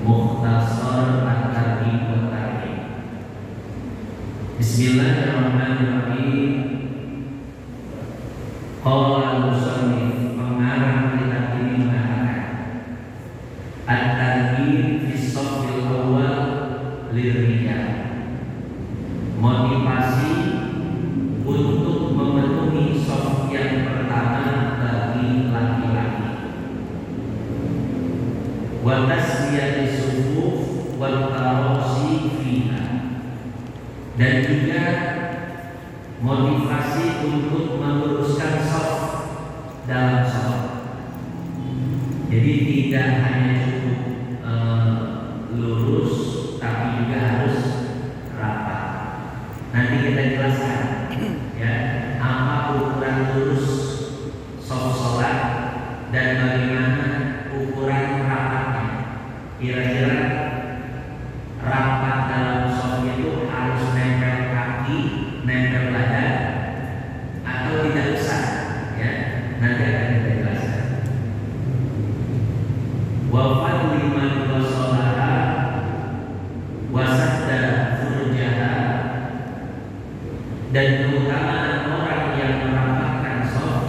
Mukhtasar At-Targhib wa Tarhib. Bismillahirrahmanirrahim. Qala al-musannif, pengarang kitab ini mengatakan, At-Targhib fi shaffil awal lirrijal. Motivasi untuk memenuhi shaf yang pertama bagi laki-laki. Wa tasbiyati sufuf wal tarasi fiha. Dan juga motivasi untuk meluruskan shaf dalam shaf. Jadi tidak hanya cukup lurus, tapi juga harus rapat. Nanti kita jelaskan ya, apa ukuran lurus shaf sholat dan bagaimana ukuran rapatnya. Kira-kira rapat dalam shaf itu harus nempel kaki, nempel badan, atau tidak usah ya. Nanti akan kita jelaskan. Wa fadli man wasalaha wa sadda furjaha. Dan keutamaan orang yang merapatkan shaf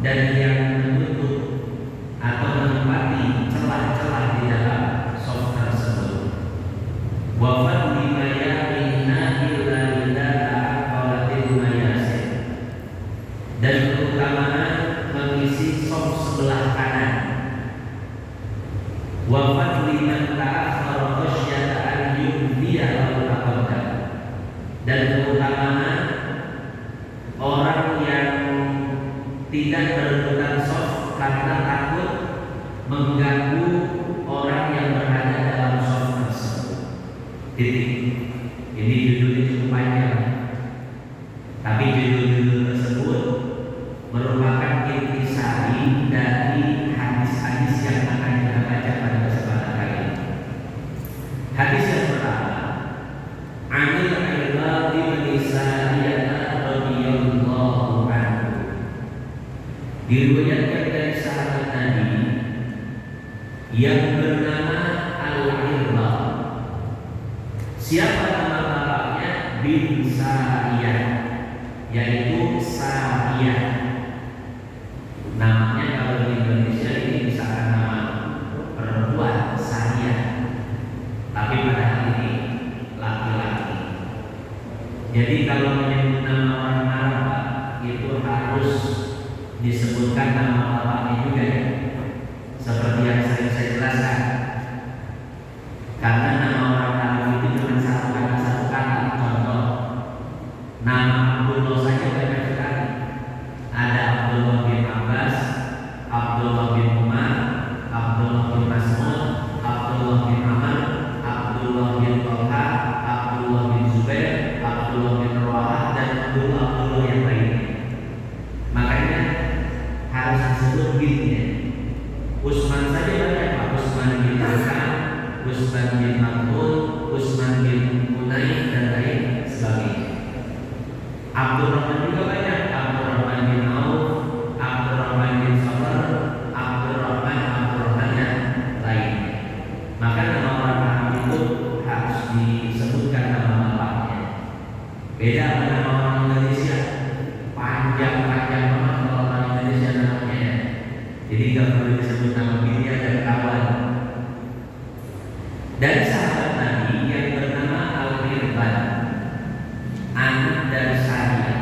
dan yang menutup atau menempati celah-celah di dalam shaf tersebut. Wa fadli ma ya'inna illa lillahi qalatil mayasir. Dan keutamaan mengisi shaf sebelah kanan. Wa fadli man ta'akhkhara khasyata an yudhiya aw taqaddam. Dan keutamaan orang yang tidak berebutan shaf karena takut mengganggu orang yang berada dalam shaf tersebut. Titik. Ini judulnya cukup panjang, tapi judul-judul tersebut merupakan intisari dari hadis-hadis yang akan kita baca pada kesempatan kali ini. Hadis yang pertama, Anil Irbad bin Sariyah radhiyallahu anhu. Diriwayatkan dari sahabat Nabi yang bernama Al-Irbad. Siapa nama bapaknya? Bin Sariyah, yaitu Sariyah. Namanya kalau di Indonesia ini misalkan nama perempuan Sariyah, tapi padahal ini laki-laki. Jadi kalau menyebut nama orang Arab itu harus disebutkan nama bapaknya juga ya. Seperti yang sering saya jelaskan. Karena nama orang Arab itu cuma satu kata. Contoh, nama Abdullah saja banyak sekali. Ada Abdullah bin Abbas, Abdullah bin Umar, Abdullah bin Mas'ud, Abdullah bin Amr, Abdullah bin Talha, Abdullah bin Zubair, Abdullah bin Rawah, dan Abdullah yang lainnya. Makanya harus disebut binnya. Utsman saja banyak, Pak. Utsman bin Affan, Utsman bin Mas'ud, Utsman bin Hunayf, dan lain sebagainya. Abdurrahman juga banyak, Abdurrahman bin Auf, Abdurrahman bin Sabar, Abdurrahman yang lainnya. Maka nama orang Arab itu harus disebutkan nama bapaknya. Beda dengan nama orang Indonesia, panjang-panjang banget kalau orang Indonesia namanya. Jadi nggak perlu disebut nama bini dan kawan. Dari sahabat Nabi yang bernama Al-Irbad, anak dari Sariyah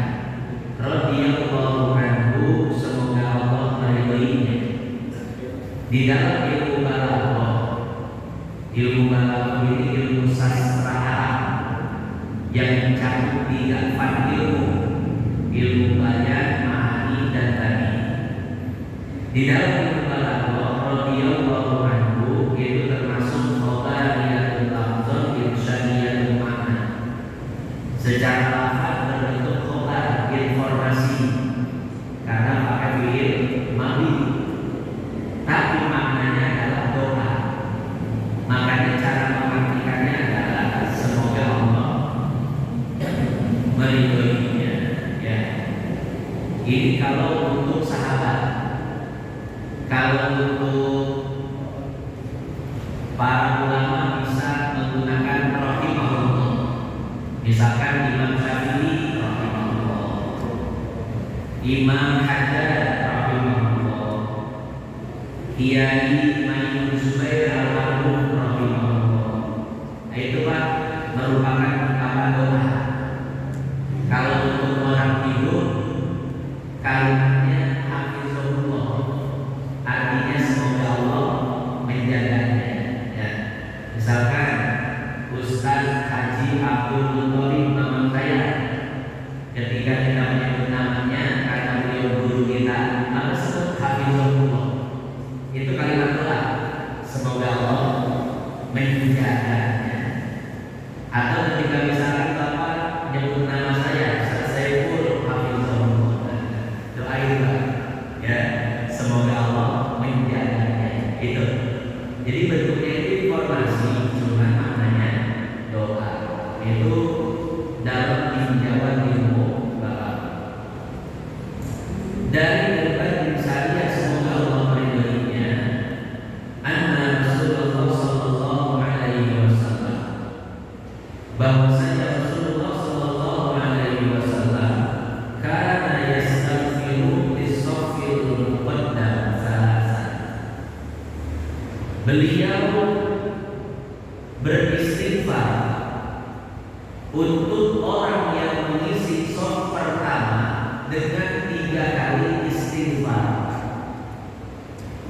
radhiyallahu anhu, semoga Allah meridhoinya. Di dalam ilmu balaghah ini ilmu sastra Arab yang mencakup 3 ilmu bayan, ma'ani, dan tadi. Di dalam ilmu balaghah radhiyallahu anhu itu termasuk qadariyatul lafzh irsyadiyatul makna. Secara lafaz berbentuk khabar, informasi, karena pakai fi'il madhi, tapi maknanya adalah doa. Makanya cara mengartikannya adalah semoga Allah meridhoinya ya. Ini kalau untuk sahabat. Kalau untuk para para ulama bisa menggunakan rahimahullah. Misalkan Imam Syafi'i rahimahullah, Imam Haddad rahimahullah, Kiai Maimun Zubair al-Marhum rahimahullah. Itu Pak merupakan ungkapan doa. Kalau untuk orang hidup kalimatnya hafizullah, artinya semoga Allah menjaganya. Ya. Misalkan Ustaz Haji Abdul Muthalib nama saya, ketika kita menyebut namanya karena beliau guru kita, maka sebut hafizullah. Itu kalimat doa, semoga Allah menjaganya. Atau ketika misalkan Bapak menyebut nama saya, Saiful hafizullah, doa itu ya, semoga Allah menjaganya. Itu. Jadi bentuknya itu informasi, cuma maknanya doa. Itu dalam tinjauan ilmu Bapak. Dari berbagai syariat semoga Allah meridhoinya, anna Rasulullah sallallahu alaihi wasallam, bahwasanya Rasulullah sallallahu alaihi wasallam kana yastaghfiru lis-saffil muqaddam salasan. Beliau beristighfar untuk orang yang mengisi shaf pertama dengan 3 kali istighfar.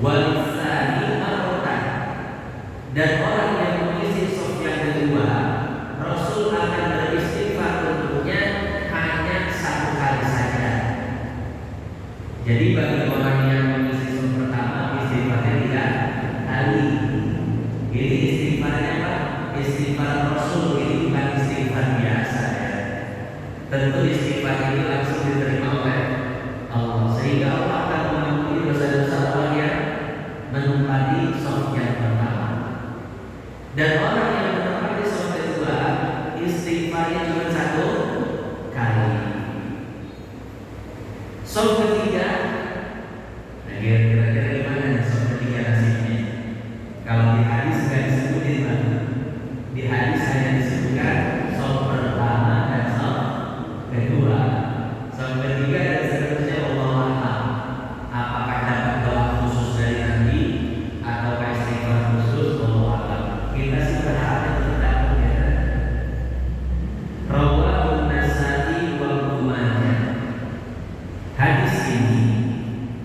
Walisani marratan, dan orang yang mengisi shaf yang kedua, Rasul akan beristighfar untuknya hanya 1 kali saja. Jadi bagi orang yang mengisi shaf pertama, istighfarnya 3 kali. Ini istighfarnya apa? Istighfar Rasul, ini bukan istighfar biasa ya. Tentu istighfar ini langsung diterima oleh Allah, sehingga Allah akan mengampuni dosa-dosa orang yang menempati shaf yang pertama. Dan orang yang menempati shaf kedua, istighfarnya cuma 1 kali. Shaf ketiga, nah kira-kira gimana nih shaf ketiga nasibnya? Kalau di hadis nggak disebutin Pak. Di hadis hanya disebutkan shaf pertama dan shaf kedua. Shaf ketiga dan seterusnya Allah a'lam. Apakah dapat doa khusus dari Nabi atau istighfar khusus, Allah a'lam. Kita sih berharap tidak ya. Rawahu Nasa'i wa Ibnu Majah. Hadis ini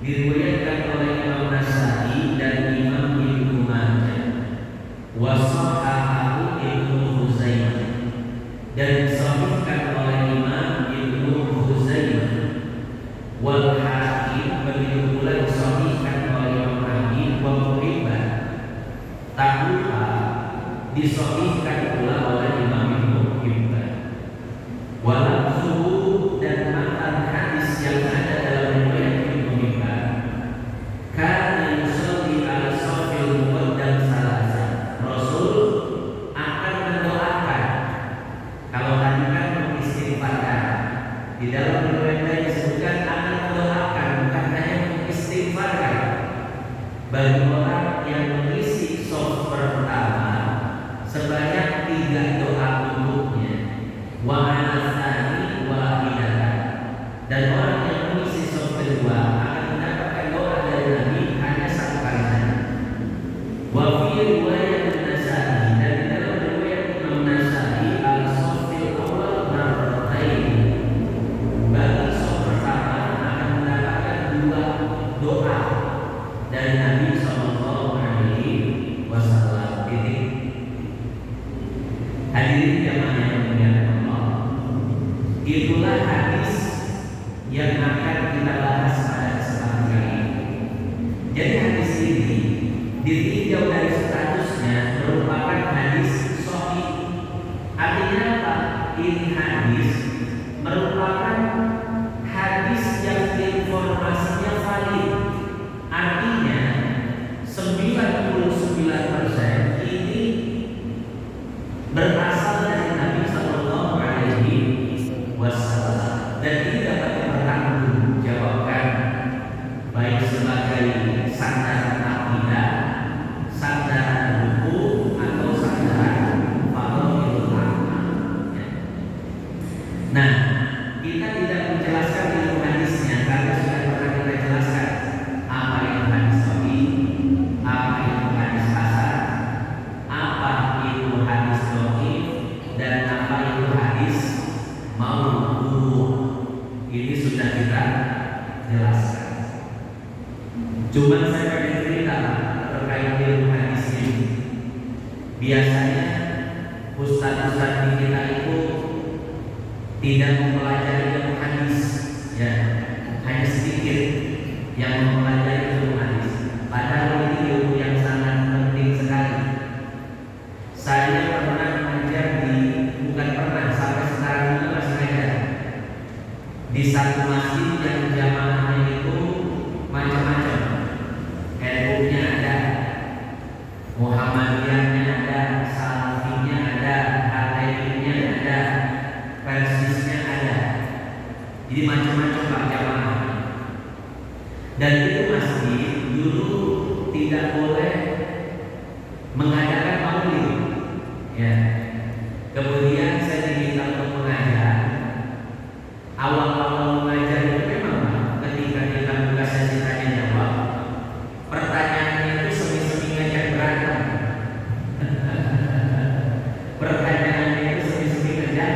diriwayatkan oleh Imam Nasa'i dan Imam Ibnu Majah. Wa sahahahu Ibnu Huzaimah, dan disahihkan oleh Imam Ibnu Huzaimah. Wal Hakim, begitu pula disahihkan oleh Imam Hakim. Wa Muhibban tahuha, disahihkan pula oleh Imam Ibnu Hibban. Walau suhu, dan matan hadis yang ada dalam riwayat Ibnu Hibban, kana yusalli ala shafil muqaddam salasan. Rasul akan mendoakan. Kalau tadi kan mengistighfarkan, di dalam riwayat lain disebutkan akan mendoakan, bukan hanya mengistighfarkan. Bagi orang yang mengisi shaf pertama sebanyak 3 doa untuknya. Wa anasani wa hidayah, dan orang yang mengisi shaf kedua akan mendapatkan doa dari Nabi hanya 1 kali saja. Wa fi riwayat Nasa'i, dan di dalam riwayat Imam Nasa'i, al-shafil awal marratain, bagi shaf pertama akan mendapatkan 2 doa dari Nabi sallallahu alaihi wasallam. Hadirin jamaah yang dimuliakan Allah, itulah hadis yang akan kita bahas pada kesempatan kali ini. Jadi hadis ini ditinjau dari statusnya merupakan hadis sahih. Artinya apa? Ini hadis merupakan hadis yang informasinya valid. Artinya 99% ini berasal dari Nabi Sallallahu Alaihi Wasallam, dan ini dapat dipertanggungjawabkan baik sebagai sandaran akidah, sandaran hukum, Cuman saya pengen cerita terkait ilmu hadis ini. Biasanya ustaz-ustaz di kita itu tidak mempelajari ilmu hadis, ya, hanya sedikit yang mempelajari ilmu hadis. Padahal ini ilmu yang sangat penting sekali. Saya pernah mengajar bukan pernah, sampai sekarang juga masih mengajar di satu masjid yang jamaahnya itu macam-macam. NU-nya ada, Muhammadiyahnya ada, Salafinya ada, HTI-nya ada, Persisnya ada. Jadi macam-macam Pak jamaah. Dan itu masjid dulu tidak boleh mengadakan maulid, ya. Kemudian saya diminta untuk mengajar. Awal-awal mengajar itu memang ketika kita buka sesi tanya jawab, pertanyaannya itu semi-semi ngajak berantem. Pertanyaannya itu semi-semi ngajak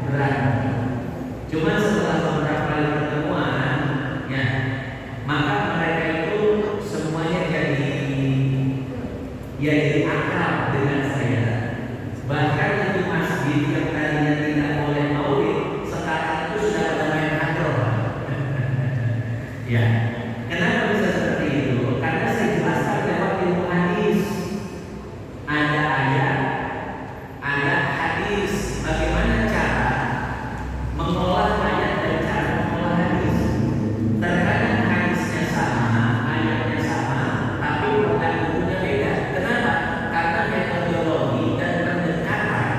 berantem. Cuma setelah beberapa kali pertemuan, ya, maka mereka itu semuanya jadi akrab dengan saya. Bahkan di masjid yang tadinya tidak boleh maulid, sekarang itu sudah ada main hadroh. Ya, kenapa bisa seperti itu? Karena saya jelaskan lewat ilmu hadis. Ada ayat, ada hadis. Bagaimana cara mengolah ayat dan cara mengolah hadis? Terkadang hadisnya sama, ayatnya sama, tapi produk bukunya beda. Kenapa? Karena metodologi dan pendekatan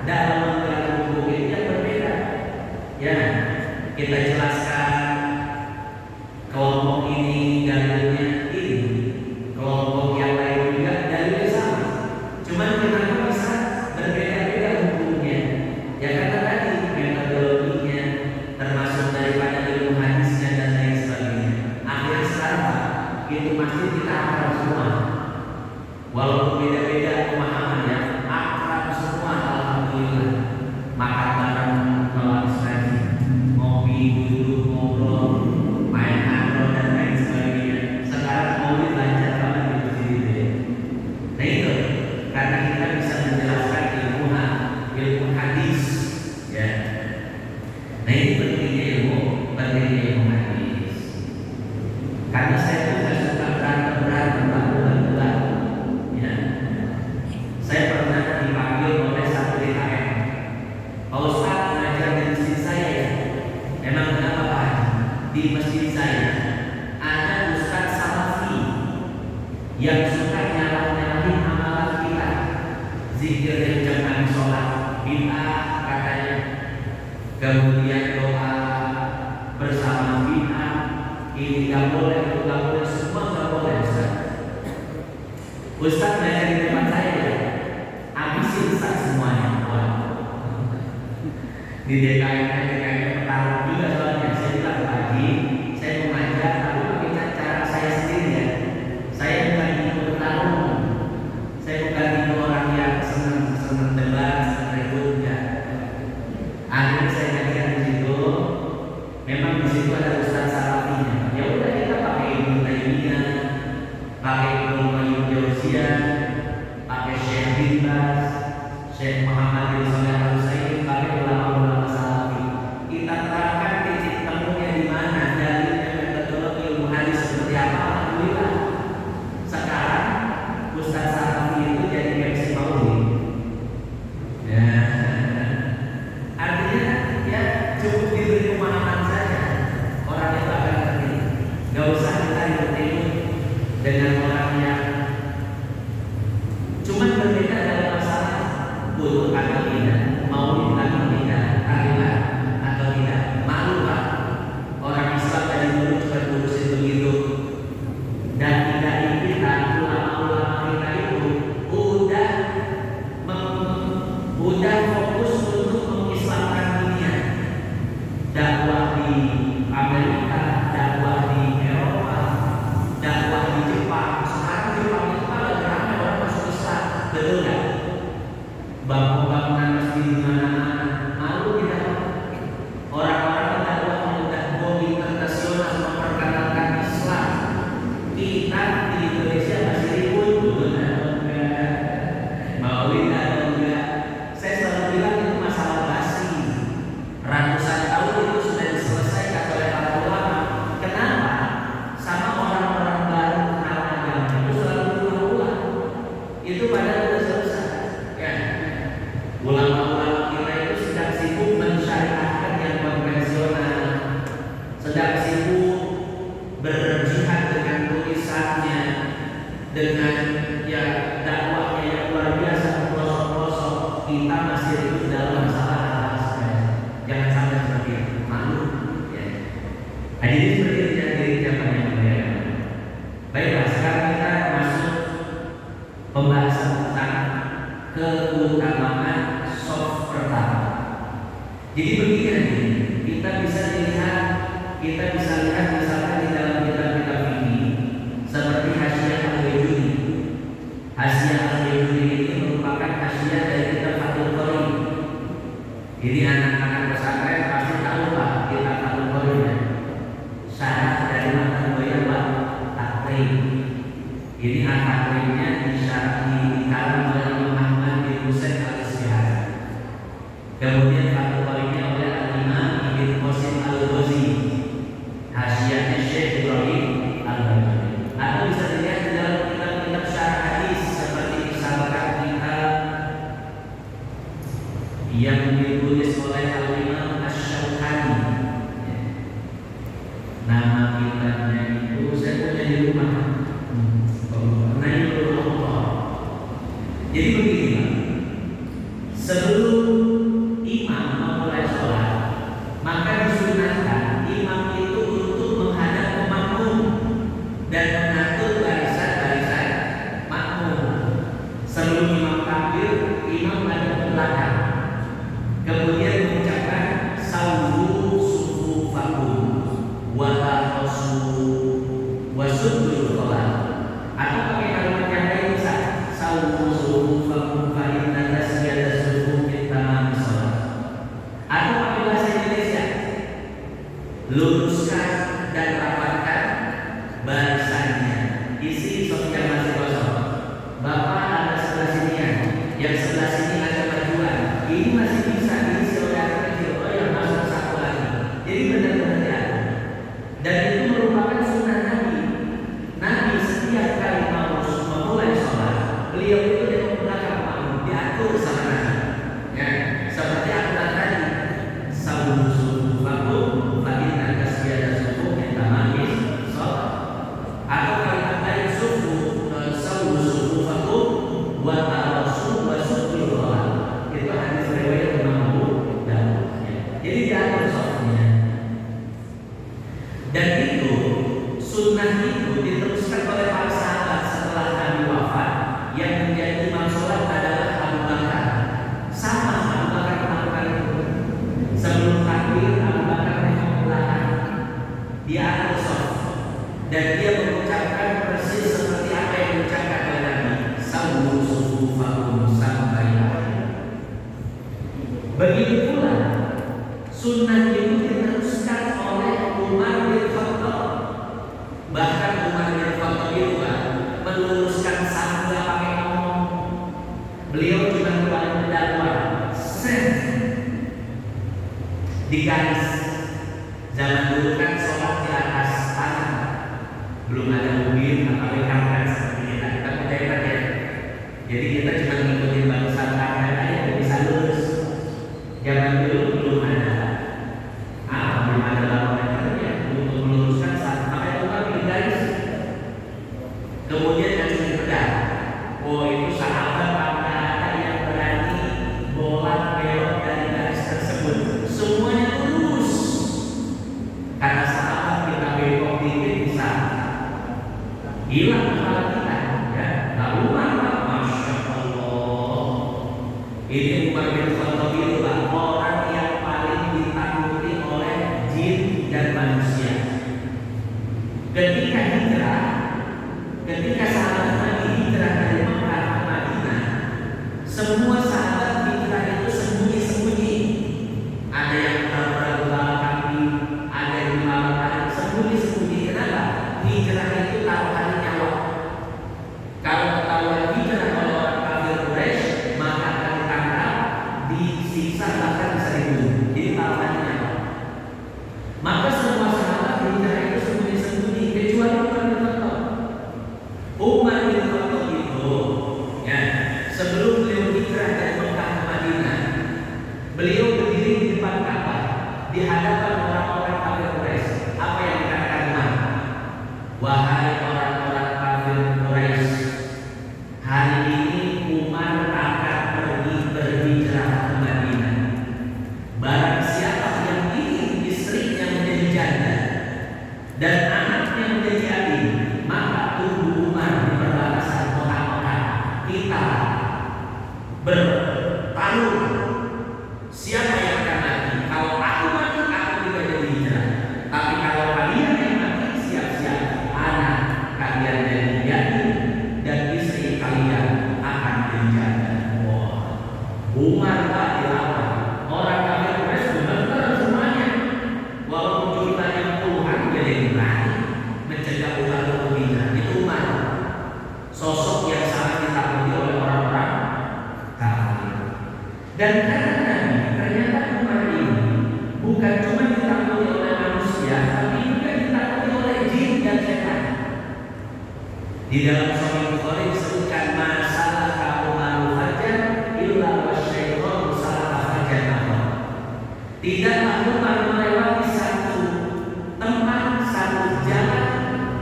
dalam menggelar buku ini yang berbeda. Ya, kita jelaskan kelompok ini dalilnya ini, kelompok yang lain juga dalilnya sama. Cuman kenapa bisa berbeda-beda hukumnya? Ya karena tadi metodologinya, termasuk daripada ilmu hadisnya dan lain sebagainya. Akhirnya sekarang Pak, itu masih kita akrab semua. Walaupun beda-beda pemahamannya, akrab semua alhamdulillah. Makan bareng kalau ngaji, ngopi, duduk, ngobrol, main hadroh dan lain sebagainya. Sekarang maulid lancar banget di masjid itu ya. Nah itu karena kita bisa menjelaskan ilmu hadis, ya. Nah ini pentingnya ilmu hadis. Karena saya juga suka berantem bulan-bulan, ya. Saya pernah dipanggil oleh satu DKM. Pak Ustaz mengajar di masjid saya ya. Emang kenapa Pak Haji? Di masjid saya ada Ustaz Salafi yang suka nyalah-nyalahin amalan kita. Zikir yang jangan sholat bid'ah katanya. Kemudian doa bersama bid'ah. Ini gak boleh, itu gak boleh, semua gak boleh Ustaz. Ustaz mengajar di depan saya ya. Habisin Ustaz semuanya. Di DKM petarung juga soalnya. Saya bilang Pak Haji, saya mau ngajar tapi pakai cara saya sendiri ya. Saya bukan itu petarung. Saya bukan itu orang yang senang debat, senang ribut ya. Akhirnya saya ngajar di situ. Memang di situ ada Ustaz Salafinya. Ya udah kita pakai Ibnu Taimiyah, pakai Ibnu Qayyim Jauziyah, pakai Syekh bin Baz, Syekh Muhammad bin Shalih Al-Utsaimin, pakai ulama-ulama Salafi. Kita terangkan titik temunya di mana, dalilnya, metodologi ilmu hadis seperti apa. Alhamdulillah. Sekarang Ustaz Salafi itu jadi MC maulid. Ya. Artinya ya cukup diberi pemahaman saja, orang itu akan ngerti. Gak usah kita ribut dengan orang yang cuman berbeda dalam masalah butuh atau tidak, mau atau tidak, tahlilan atau tidak. Malu Pak, orang Islam dari dulu cuma ngurusin begitu. Dan tidak kita ulama-ulama kita itu udah fokus untuk mengislamkan dunia. Dakwah di Amerika, dakwah di Eropa, dakwah di Jepang. Sekarang Jepang itu malah ramai orang masuk Islam, betul nggak? Bangunan masjid di mana-mana, malu tidak? Orang-orang dakwah sudah go internasional memperkenalkan Islam. Hadirin seperti itu yang diucapkan yang mulia. Baiklah, sekarang kita masuk pembahasan tentang keutamaan soft pertama. Jadi begini, kita bisa lihat misalkan di dalam kitab-kitab ini seperti Hasyiah Al-Wujudi. Hasyiah Al-Wujudi ini merupakan hasyiah dari kitab Fathul Qorib. Ini anak-anak pesantren pasti tahu lah kitab Fathul Qorib. Syarah dari matan Buya Takrib. Ini takribnya dikarang oleh Imam Ahmad bin Husain Al-Asbihani. Kemudian Fathul Qoribnya oleh Al-Imam Ibn Qasim Al-Ghazi. Hasyiahnya Syekh Ibrahim Al-Bajuri. Atau bisa dilihat di dalam kitab-kitab syarah hadis seperti misalkan kitab yang ditulis oleh Al-Imam Asy-Syaukani. Nama kitabnya itu saya punya di rumah. Jadi begini, sebelum imam memulai sholat, maka disunahkan imam itu untuk menghadap ke makmum dan mengatur barisan-barisan makmum. Sebelum imam takbir, imam menghadap ke belakang, kemudian mengucapkan sawwu sufufakum wa taqasu wa suddul sholat. Atau pakai kalimat yang lain bisa sawwu sufufakum fa inna tasbiyata sufuf min tamam sholat. Atau pakai bahasa Indonesia, luruskan dan rapatkan barisannya. Isi soft yang masih kosong. Bapak ada sebelah sini yang sebelah sini ada majuan. Ini masih bisa diisi oleh anak kecil. Oh yang masuk satu lagi. Jadi benar-benar diatur. Dan itu merupakan sunnah Nabi. Nabi setiap kali mau memulai sholat, beliau itu dia belakang makmum, diatur sama Nabi. Ya, seperti aturan tadi. Sawwu sufufakum fa inna tasbiyata sufuf min tamamis sholat. Atau kalimat lain sawwu sufufakum wa tarasu wa suddul sholat. Itu hadis riwayat Imam Abu Dawud. Jadi diatur sholatnya. Dan itu sunnah itu diteruskan oleh para sahabat setelah Nabi wafat. Yang menjadi imam sholat adalah Abu Bakar. Sama Abu Bakar melakukan itu. Sebelum takbir, Abu Bakar menengok ke belakang. Dia atur sholat dan dia mengucapkan persis seperti apa yang diucapkan oleh Nabi. Sawwu sufufakum sampai akhir. Begitu pula sunnah itu diteruskan oleh Umar bin Khattab. Bahkan Umar bin Khattab juga meluruskan saf nggak pakai ngomong. Beliau cuma keluarin pendahuluan, di garis. Zaman dulu kan sholat di atas tanah, belum ada mobil, apalagi karpet seperti kita. Kita percaya ya. Jadi kita cuma ngikutin barisan karpet aja, bisa lurus. Zaman dulu belum ada. Belum ada barometernya untuk meluruskan satu. Maka itu kan di garis. Kemudian yang pedang. Oh itu sahabat ada yang berani bolak belok dari garis tersebut. Semuanya lurus. Karena sahabat kita belok dikit bisa hilang kepala kita. Ya, lalu masya Allah. Ini Umar bin Khattab itu orang yang paling ditakuti oleh jin dan manusia. Ketika sahabat Nabi hijrah dari Mekah ke Madinah, semua sahabat hijrah itu sembunyi-sembunyi. Ada yang pura-pura berlalu kaki, ada yang berlalu sembunyi-sembunyi. Kenapa? Hijrah itu taruhan nyawa. Kalau ketahuan hijrah oleh orang kafir Quraisy, maka akan ditangkap, disiksa, bahkan bisa dibunuh. Jadi taruhan nyawa. Maka semua sahabat hijrah itu sembunyi-sembunyi, kecuali Umar bin Khattab. Umar bin Khattab itu, ya, sebelum beliau hijrah dari Mekah ke Madinah, beliau berdiri di depan Ka'bah, di hadapan orang-orang kafir Quraisy. Apa yang dikatakan Umar? Wahai orang-orang kafir Quraisy, hari ini Umar akan pergi berhijrah ke Madinah. Barang siapa yang ingin istrinya menjadi janda, bertarung siapa yang akan mati. Kalau aku mati, aku juga jadi hijrah. Tapi kalau kalian yang mati, siap-siap anak kalian jadi yatim dan istri kalian akan dijaga. Wah, Umar tak dilawan. Orang kafir Quraisy benar-benar semuanya. Walaupun jumlahnya puluhan, jadi berani mencegah Umar untuk hijrah. Itu Umar, sosok yang sangat ditakuti oleh orang-orang kafir. Dan karena ternyata Umar ini bukan cuma ditakuti oleh manusia, tapi juga ditakuti oleh jin dan setan. Di dalam Sahih Bukhari disebutkan masalah Umar fajar illa wasyaiton salah fajar. Tidaklah Umar melewati satu tempat, satu jalan,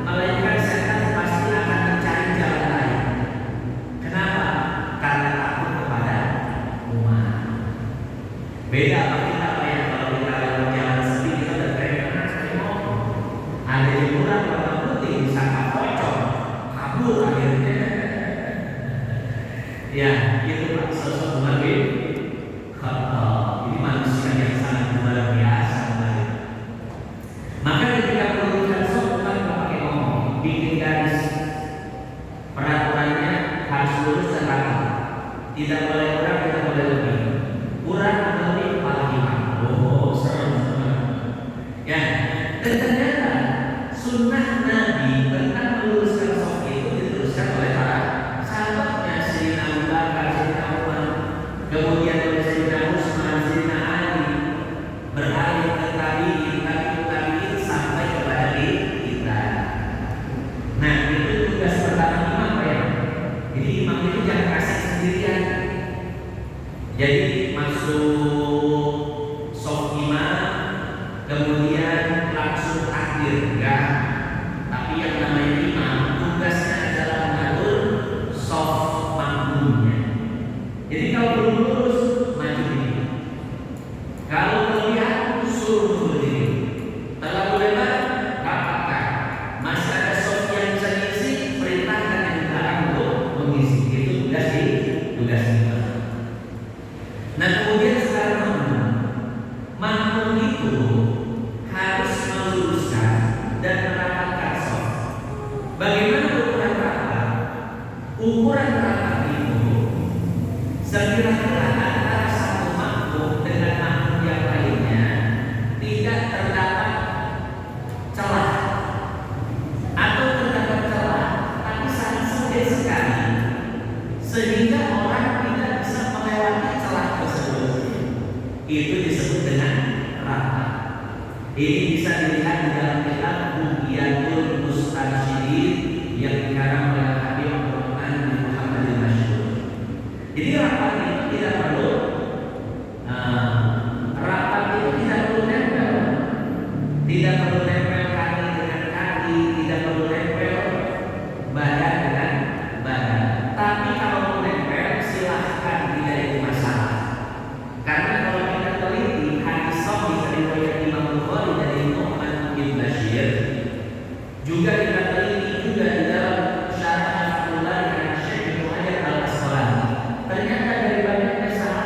melainkan setan pasti akan mencari jalan lain. Kenapa? Karena takut kepada Umar. Beda apa kita Pak ya, kalau kita lewat jalan sepi kita udah ada jemuran warna putih disangka pocong, kabur akhirnya. Ya, itu Pak sosok Umar bin Khattab. Ini manusia yang sangat luar biasa. Maka ketika penulisan sok Umar pakai ngomong, bikin garis, peraturannya harus lurus dan rapi. Tidak boleh kurang, tidak boleh lebih. Kurang atau lebih kepala imam. Oh, serem. Ya, dan ternyata sunnah Nabi tentang meluruskan sok itu diteruskan oleh para sahabatnya, Sayyidina Abu Bakar, Sayyidina Umar, kemudian oleh Sayyidina Utsman, Sayyidina Ali, beralih ke tabi'in sampai kepada kita. Nah, itu tugas pertama imam Pak ya. Jadi imam itu jangan kasih sendirian. Jadi masuk soft imam, kemudian langsung takbir, enggak. Tapi yang namanya imam tugasnya adalah mengatur soft makmumnya. Jadi kalau belum lurus maju diri, kalau kelebihan suruh berdiri, terlalu lebar rapatkan. Masih ada soft yang bisa diisi, perintahkan yang di belakang untuk mengisi. Itu tugas imam. Nah kemudian sekarang makmum itu harus meluruskan dan merapatkan soft. Bagaimana ukuran rapat? Ukuran rapat itu sekira-kira antara satu makmum dengan makmum yang lainnya tidak terdapat celah, atau terdapat celah tapi sangat sempit sekali sehingga orang tidak bisa melewati celah tersebut. Itu disebut dengan rapat. Ini bisa dilihat di dalam kitab Bughyatul Mustansyidin yang dikarang oleh Habib Abdurrahman bin Muhammad al-Masyhur. Jadi rapat itu tidak perlu nempel, tidak perlu nempel kaki dengan kaki, tidak perlu nempel badan dengan badan. Tapi kalau mau nempel silahkan, tidak ada masalah. Karena kalau kita teliti hadis sahih dari riwayat Imam Bukhari dari Nu'man bin Bashir, juga kita teliti juga di dalam syarah Fathul Bari dari Syekh Ibnu Hajar al-Asqalani. Ternyata dari banyaknya sahabat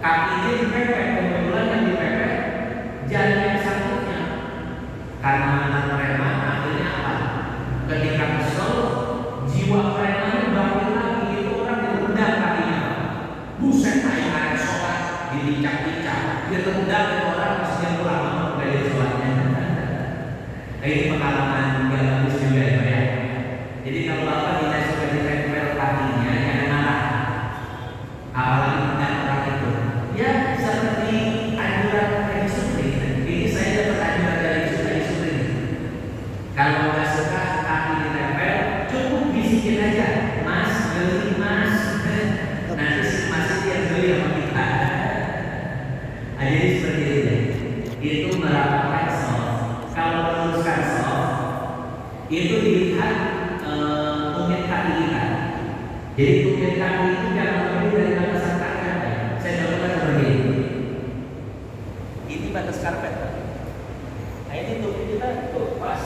kakinya dipepet, kebetulan yang dipepet jari yang satunya. Karena mana preman, akhirnya apa? Ketika kesel, jiwa premannya bangkit lagi, itu orang ditendang kakinya. Buset, ayo ada sholat, dilincak-lincak, dia tendang ke orang pas dia pulang mau dari sholatnya. Nah, ini pengalaman yang bagus juga ya. Jadi kalau Bapak tidak suka ditempel kakinya, jangan marah. Apalagi tendang orang itu. Ya seperti anjuran dari Supri. Ini saya dapat anjuran dari Supri. Kalau nggak suka kaki ditempel, cukup bisikin aja, Mas, beli Mas. Nanti si Mas itu yang beli sama kita. Jadi seperti itu. Itu merapatkan soft. Kalau meluruskan soft, itu dilihat tumit kaki kita. Jadi tumit kaki itu jangan lebih dari batasan karpet. Saya contohkan seperti ini. Ini batas karpet. Nah ini tumit kita tuh pas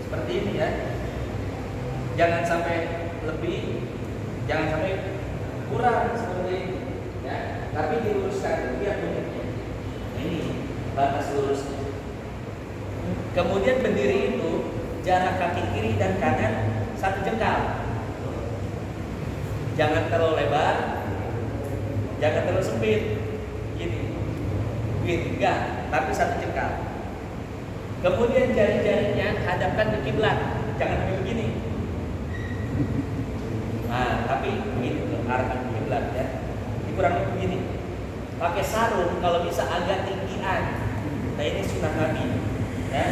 seperti ini ya. Jangan sampai lebih, jangan sampai kurang seperti ini ya. Tapi diluruskan biar tumitnya. Ini batas lurusnya. Kemudian berdiri itu jarak kaki kiri dan kanan 1 jengkal. Jangan terlalu lebar, jangan terlalu sempit. Gini, enggak, tapi 1 jengkal. Kemudian jari-jarinya hadapkan ke kiblat, jangan begini. Nah, tapi ini arahkan ke kiblat ya. Ini kurang lebih begini. Pakai sarung kalau bisa agak tinggian. Nah ini sunnah Nabi. Ya,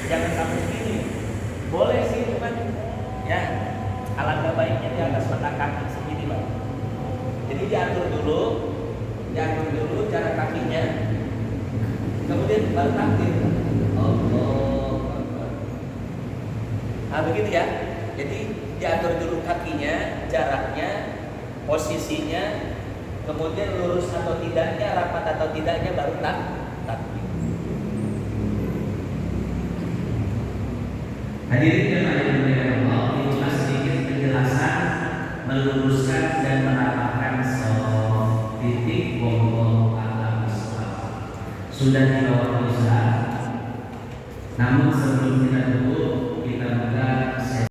jangan sampai segini. Boleh sih cuman ya alangkah baiknya di atas mata kaki segini Pak. Jadi diatur dulu jarak kakinya, kemudian baru takbir. Nah begitu ya. Jadi diatur dulu kakinya, jaraknya, posisinya, kemudian lurus atau tidaknya, rapat atau tidaknya, baru takbir. Hadirin yang dimuliakan Allah, itulah sedikit penjelasan meluruskan dan merapatkan soft titik wallahu a'lam bishawab. Sudah dibawa Ustaz. Namun sebelum kita tutup, kita buka